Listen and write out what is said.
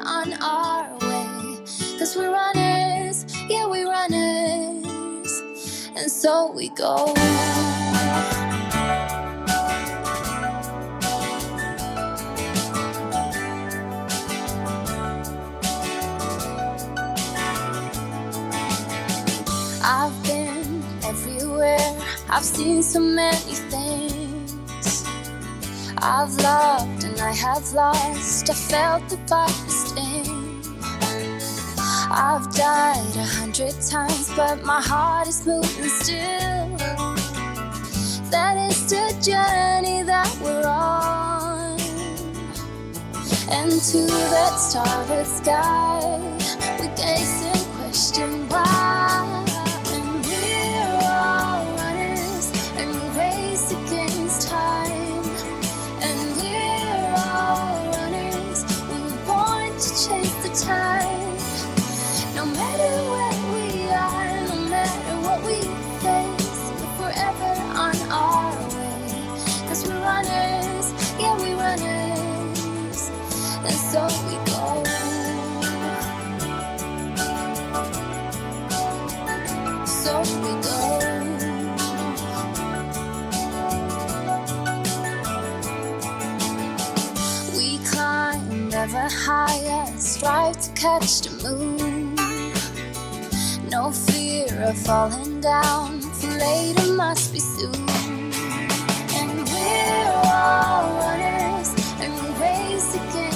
on our way. 'Cause we're runners, yeah, we're runners, and so we go. I've been everywhere, I've seen so many things. I've loved and I have lost, I felt the fire sting. I've died 100 times, but my heart is moving still. That is the journey that we're on. And to that starlit sky, we gaze and question why. No matter where we are, no matter what we face, we're forever on our way. 'Cause we're runners, yeah, we're runners, and so we go. So we go. We climb ever higher, strive to catch the moon. No fear of falling down, for later must be soon. And we're all runners, and we race again.